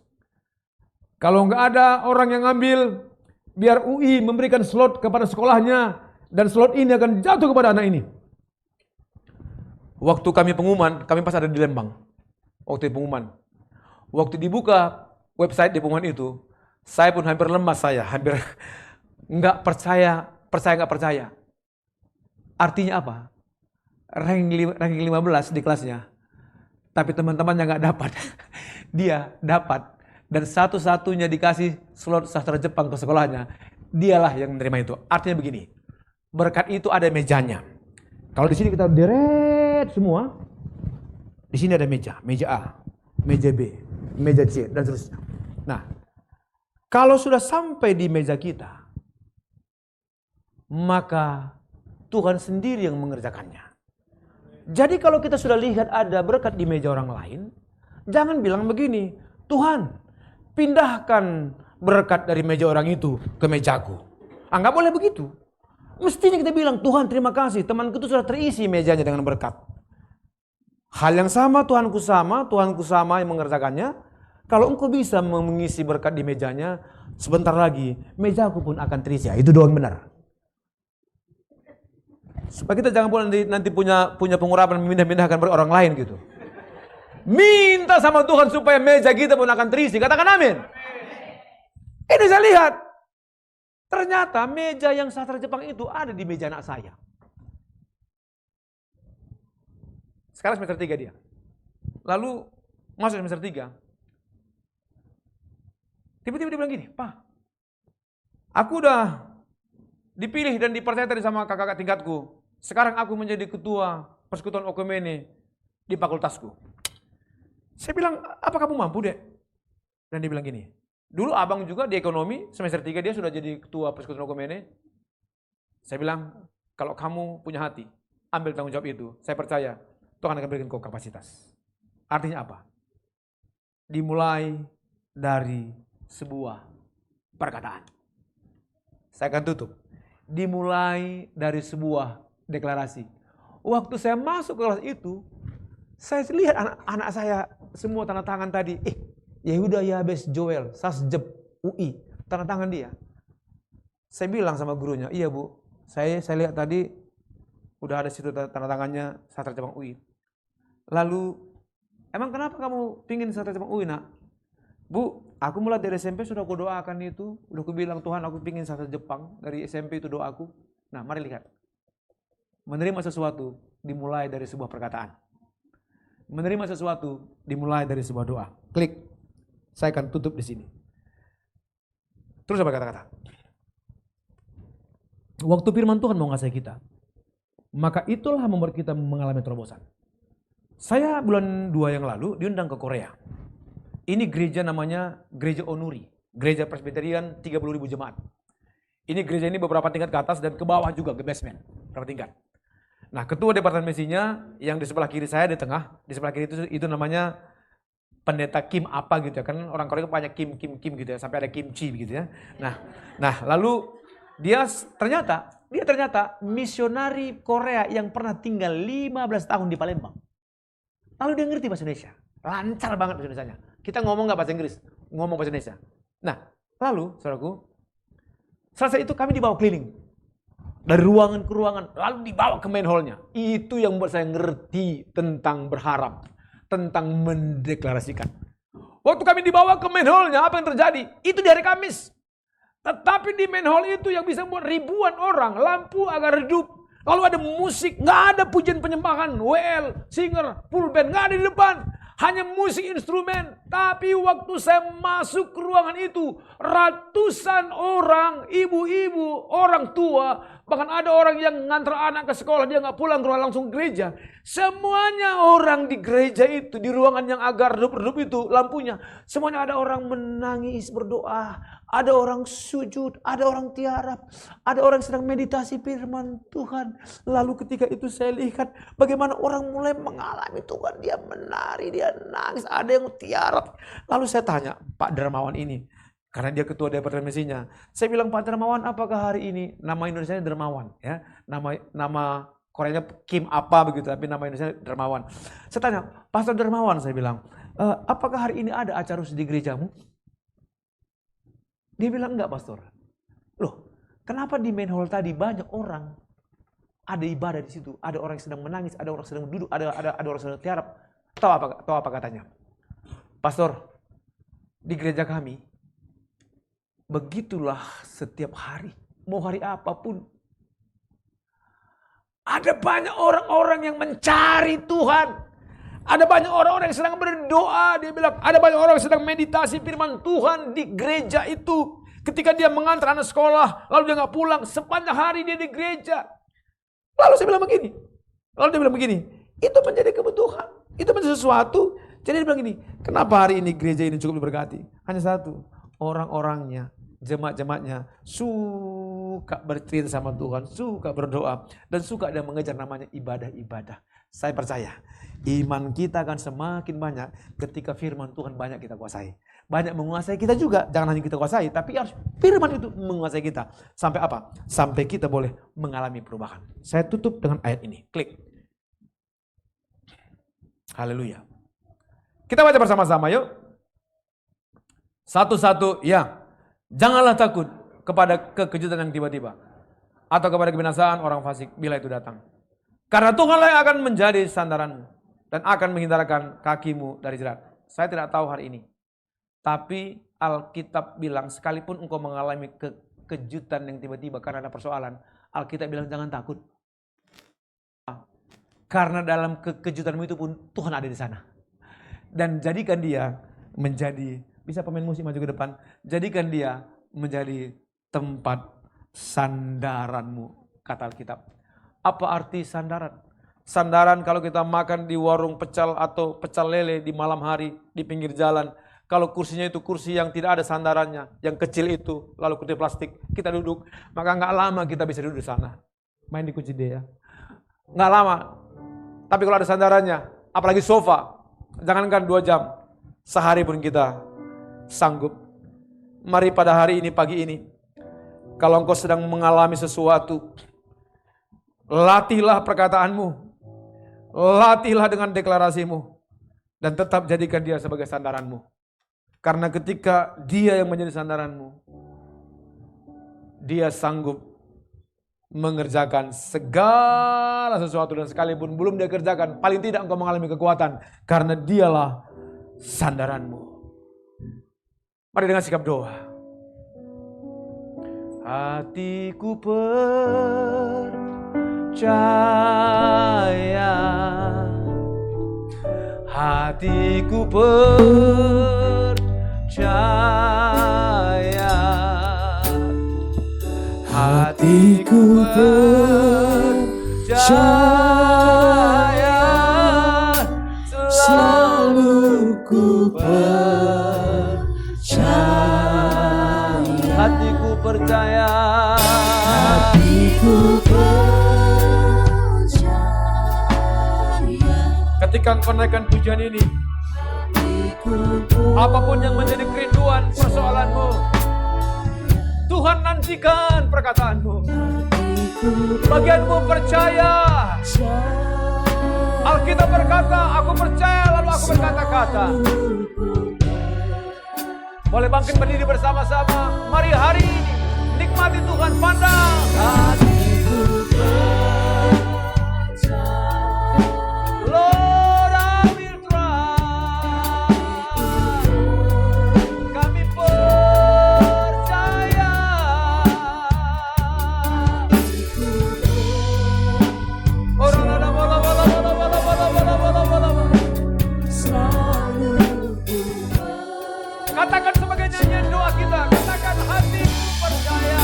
Kalau nggak ada orang yang ngambil, biar UI memberikan slot kepada sekolahnya dan slot ini akan jatuh kepada anak ini. Waktu kami pengumuman, kami pas ada di Lembang. Waktu pengumuman, waktu dibuka website di pengumuman itu, saya pun hampir lemas hampir nggak percaya nggak percaya. Artinya apa? Ranking 15 di kelasnya, tapi teman-temannya nggak dapat. Dia dapat, dan satu-satunya dikasih slot sastra Jepang ke sekolahnya, dialah yang menerima itu. Artinya begini, berkat itu ada mejanya. Kalau di sini kita deret semua, di sini ada meja A, meja B, meja C, dan seterusnya. Nah, kalau sudah sampai di meja kita, maka Tuhan sendiri yang mengerjakannya. Jadi kalau kita sudah lihat ada berkat di meja orang lain, jangan bilang begini, Tuhan, pindahkan berkat dari meja orang itu ke mejaku. Nggak boleh begitu. Mestinya kita bilang, Tuhan terima kasih, temanku itu sudah terisi mejanya dengan berkat. Hal yang sama, Tuhanku sama yang mengerjakannya. Kalau engkau bisa mengisi berkat di mejanya, sebentar lagi mejaku pun akan terisi. Itu doang benar. Supaya kita jangan nanti punya pengurapan memindah-mindahkan orang lain gitu. Minta sama Tuhan supaya meja kita pun akan terisi. Katakan amin. Ini saya lihat. Ternyata meja yang sastra Jepang itu ada di meja anak saya. Sekarang semester 3 dia. Lalu masuk semester 3. Tiba-tiba dia bilang gini, Pak, aku udah dipilih dan dipercaya tadi sama kakak-kakak tingkatku. Sekarang aku menjadi ketua persekutuan Okumene di fakultasku. Saya bilang, apa kamu mampu, Dek? Dan dia bilang gini, dulu abang juga di ekonomi, semester 3 dia sudah jadi ketua persekutuan Okumene. Saya bilang, kalau kamu punya hati, ambil tanggung jawab itu. Saya percaya, Tuhan akan berikan kau kapasitas. Artinya apa? Dimulai dari sebuah perkataan. Saya akan tutup. Dimulai dari sebuah deklarasi. Waktu saya masuk ke kelas itu, saya lihat anak-anak saya semua tanda tangan tadi. Yehuda Yabes Joel, Sasjep UI, tanda tangan dia. Saya bilang sama gurunya, iya Bu, saya lihat tadi udah ada situ tanda tangannya sastra Jepang UI. Lalu, emang kenapa kamu pingin sastra Jepang UI nak? Bu, aku mulai dari SMP sudah aku doakan itu, udah aku bilang Tuhan aku pingin sastra Jepang, dari SMP itu doaku. Nah mari lihat, menerima sesuatu dimulai dari sebuah perkataan. Menerima sesuatu dimulai dari sebuah doa. Klik, saya akan tutup di sini. Terus apa kata-kata? Waktu firman Tuhan mau ngasih kita, maka itulah membuat kita mengalami terobosan. Saya bulan 2 yang lalu diundang ke Korea. Ini gereja namanya Gereja Onuri, Gereja Presbyterian 30.000 jemaat. Ini gereja ini beberapa tingkat ke atas dan ke bawah juga, ke basement, beberapa tingkat. Nah, ketua departemen misinya yang di sebelah kiri saya di tengah, di sebelah kiri itu namanya pendeta Kim apa gitu ya, kan orang Korea itu banyak Kim gitu ya, sampai ada kimchi gitu ya. Nah, lalu dia ternyata misionari Korea yang pernah tinggal 15 tahun di Palembang. Lalu dia ngerti bahasa Indonesia, lancar banget bahasa Indonesianya. Kita ngomong nggak bahasa Inggris, ngomong bahasa Indonesia. Nah, lalu saudaraku, selesai itu kami dibawa keliling. dari ruangan ke ruangan, lalu dibawa ke main hall-nya. Itu yang membuat saya ngerti tentang berharap, tentang mendeklarasikan. Waktu kami dibawa ke main hall-nya, apa yang terjadi? Itu di hari Kamis. Tetapi di main hall itu yang bisa membuat ribuan orang, lampu agak redup. Lalu ada musik, nggak ada pujian penyembahan, WL, singer, full band, nggak ada di depan. Hanya musik instrumen. Tapi waktu saya masuk ke ruangan itu, ratusan orang, ibu-ibu, orang tua, bahkan ada orang yang ngantar anak ke sekolah, dia nggak pulang ke rumah, langsung ke gereja. Semuanya orang di gereja itu, di ruangan yang agak redup-redup itu lampunya, semuanya ada orang menangis berdoa, ada orang sujud, ada orang tiarap, ada orang sedang meditasi firman Tuhan. Lalu ketika itu saya lihat bagaimana orang mulai mengalami Tuhan, dia menari, dia nangis, ada yang tiarap. Lalu saya tanya Pak Dermawan ini, karena dia ketua departemen misinya. Saya bilang, Pak Dermawan, apakah hari ini nama Indonesia Dermawan, ya? Nama Koreanya Kim apa begitu, tapi nama Indonesia Dermawan. Saya tanya, Pastor Dermawan, saya bilang, apakah hari ini ada acara khusus di gerejamu? Dia bilang, enggak, Pastor. Loh, kenapa di main hall tadi banyak orang? Ada ibadah di situ, ada orang yang sedang menangis, ada orang sedang duduk, ada orang sedang tiarap. Tahu apa katanya? Pastor, di gereja kami begitulah setiap hari, mau hari apapun. Ada banyak orang-orang yang mencari Tuhan. Ada banyak orang-orang yang sedang berdoa. Dia bilang, ada banyak orang yang sedang meditasi firman Tuhan di gereja itu. Ketika dia mengantar anak sekolah, lalu dia nggak pulang, sepanjang hari dia di gereja. Lalu saya bilang begini. Lalu dia bilang begini, itu menjadi kebutuhan. Itu menjadi sesuatu. Jadi dia bilang gini, kenapa hari ini gereja ini cukup diberkati? Hanya satu, orang-orangnya, jemaat-jemaatnya suka bercerita sama Tuhan, suka berdoa, dan suka dia mengejar namanya ibadah-ibadah. Saya percaya, iman kita akan semakin banyak ketika firman Tuhan banyak kita kuasai. Banyak menguasai kita juga, jangan hanya kita kuasai, tapi harus firman itu menguasai kita. Sampai apa? Sampai kita boleh mengalami perubahan. Saya tutup dengan ayat ini, klik. Haleluya. Kita baca bersama-sama yuk. Satu-satu, ya. Janganlah takut kepada kekejutan yang tiba-tiba. Atau kepada kebinasaan orang fasik bila itu datang. Karena Tuhanlah yang akan menjadi sandaranmu. Dan akan menghindarkan kakimu dari jerat. Saya tidak tahu hari ini. Tapi Alkitab bilang sekalipun engkau mengalami kekejutan yang tiba-tiba karena ada persoalan. Alkitab bilang jangan takut. Karena dalam kekejutanmu itu pun Tuhan ada di sana. Dan jadikan dia menjadi, bisa pemain musik maju ke depan, jadikan dia menjadi tempat sandaranmu, kata Alkitab. Apa arti sandaran? Sandaran kalau kita makan di warung pecel atau pecel lele di malam hari di pinggir jalan. Kalau kursinya itu kursi yang tidak ada sandarannya, yang kecil itu, lalu kursi plastik, kita duduk, maka nggak lama kita bisa duduk di sana. Main di kunci D ya. Nggak lama. Tapi kalau ada sandarannya, apalagi sofa, jangankan 2 jam, sehari pun kita sanggup. Mari pada hari ini, pagi ini, kalau engkau sedang mengalami sesuatu, latihlah perkataanmu, latihlah dengan deklarasimu, dan tetap jadikan dia sebagai sandaranmu. Karena ketika dia yang menjadi sandaranmu, dia sanggup mengerjakan segala sesuatu, dan sekalipun belum dia kerjakan, paling tidak engkau mengalami kekuatan karena dialah sandaranmu. Mari dengan sikap doa. Hatiku percaya, hatiku percaya, hatiku percaya, selalu ku percaya. Hatiku percaya, hatiku percaya. Ketika engkau naikkan pujian ini, apapun yang menjadi kerinduan persoalanmu, Tuhan nantikan perkataanmu. Bagianmu percaya. Alkitab berkata, aku percaya lalu aku berkata-kata. Boleh bangkit berdiri bersama-sama. Mari hari ini nikmati Tuhan, pandang hatiku Katakan sebagai nyanyian doa kita. Katakan hatiku percaya.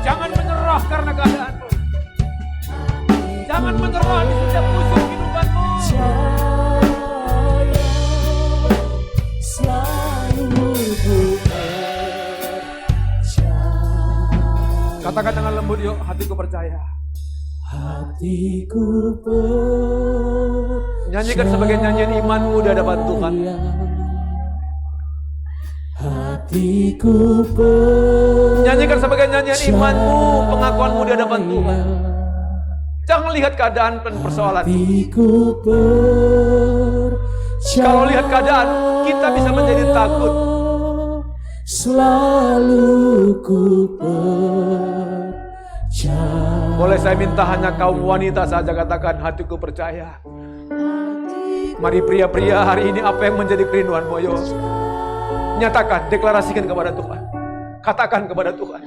Jangan menyerah karena keadaanmu. Jangan menyerah di setiap musuh kehidupanmu. Katakan dengan lembut yuk, hatiku percaya. Hatiku percaya. Nyanyikan sebagai nyanyian imanmu di hadapan Tuhan. Hatiku percaya. Nyanyikan sebagai nyanyian imanmu, pengakuanmu di hadapan Tuhan. Jangan lihat keadaan dan persoalan. Hatiku percaya. Kalau lihat keadaan, kita bisa menjadi takut. Selalu ku percaya. Boleh saya minta hanya kaum wanita saja katakan hatiku percaya. Mari pria-pria hari ini apa yang menjadi kerinduanmu? Ayo nyatakan, deklarasikan kepada Tuhan. Katakan kepada Tuhan.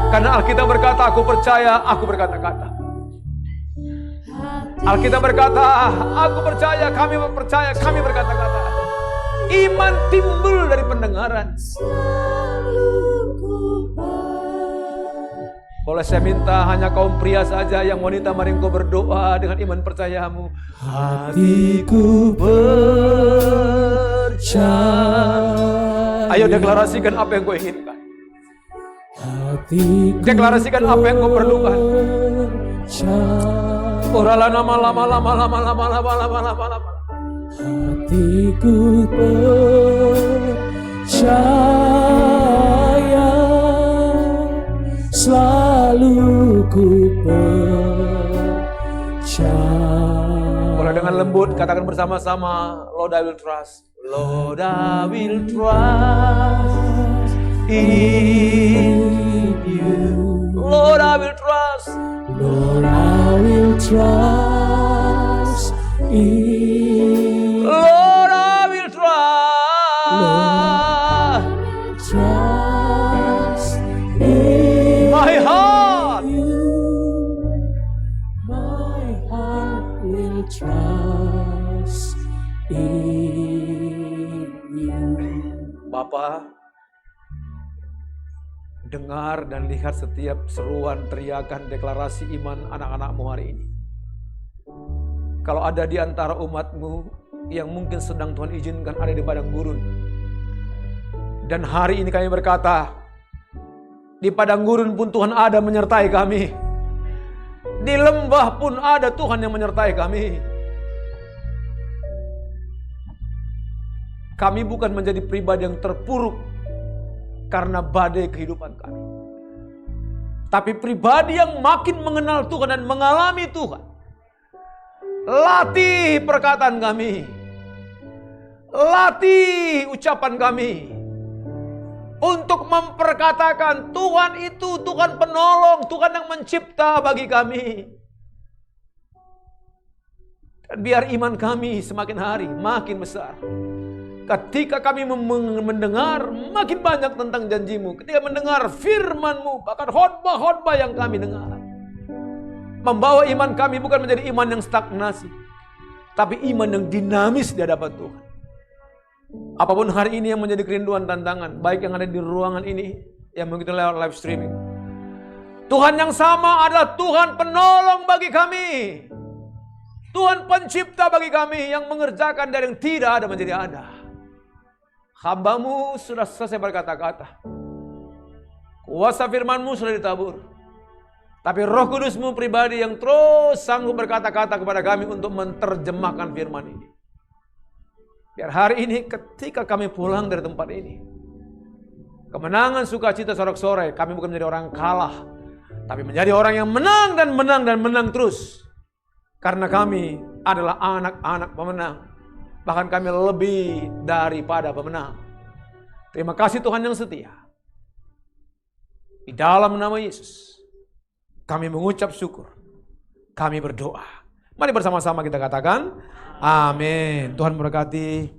Karena Alkitab berkata, aku percaya, aku berkata-kata. Alkitab berkata, aku percaya, kami berkata-kata. Iman timbul dari pendengaran. Boleh saya minta hanya kaum pria saja, yang wanita mari engkau berdoa dengan iman percayamu. Hatiku percaya. Ayo deklarasikan apa yang kau inginkan. Hatiku deklarasikan apa yang kau perlukan. Orala lama. Hatiku percaya. Selalu ku percaya. Boleh dengan lembut katakan bersama-sama, Lord I will trust. Lord I will trust in you. Lord I will trust. Lord I will trust in you. Lord I will trust. Trust in My heart. My heart will trust in you. Bapa, dengar dan lihat setiap seruan, teriakan, deklarasi iman anak-anak-mu hari ini. Kalau ada di antara umat-mu yang mungkin sedang Tuhan izinkan ada di padang gurun. Dan hari ini kami berkata, di padang gurun pun Tuhan ada menyertai kami. Di lembah pun ada Tuhan yang menyertai kami. Kami bukan menjadi pribadi yang terpuruk karena badai kehidupan kami. Tapi pribadi yang makin mengenal Tuhan dan mengalami Tuhan. Latih perkataan kami. Latih ucapan kami. Untuk memperkatakan Tuhan itu Tuhan penolong, Tuhan yang mencipta bagi kami. Dan biar iman kami semakin hari makin besar. Ketika kami mendengar makin banyak tentang janjimu. Ketika mendengar firman-Mu, bahkan khotbah-khotbah yang kami dengar. Membawa iman kami bukan menjadi iman yang stagnasi. Tapi iman yang dinamis di hadapan Tuhan. Apapun hari ini yang menjadi kerinduan tantangan, baik yang ada di ruangan ini, yang mungkin lewat live streaming. Tuhan yang sama adalah Tuhan penolong bagi kami. Tuhan pencipta bagi kami yang mengerjakan dari yang tidak ada menjadi ada. Hamba-Mu sudah selesai berkata-kata. Kuasa firman-Mu sudah ditabur. Tapi Roh Kudus-Mu pribadi yang terus sanggup berkata-kata kepada kami untuk menerjemahkan firman ini. Biar hari ini ketika kami pulang dari tempat ini, kemenangan sukacita sorak-sorai, kami bukan menjadi orang kalah, tapi menjadi orang yang menang dan menang dan menang terus. Karena kami adalah anak-anak pemenang. Bahkan kami lebih daripada pemenang. Terima kasih Tuhan yang setia. Di dalam nama Yesus, kami mengucap syukur. Kami berdoa. Mari bersama-sama kita katakan, amin. Tuhan memberkati.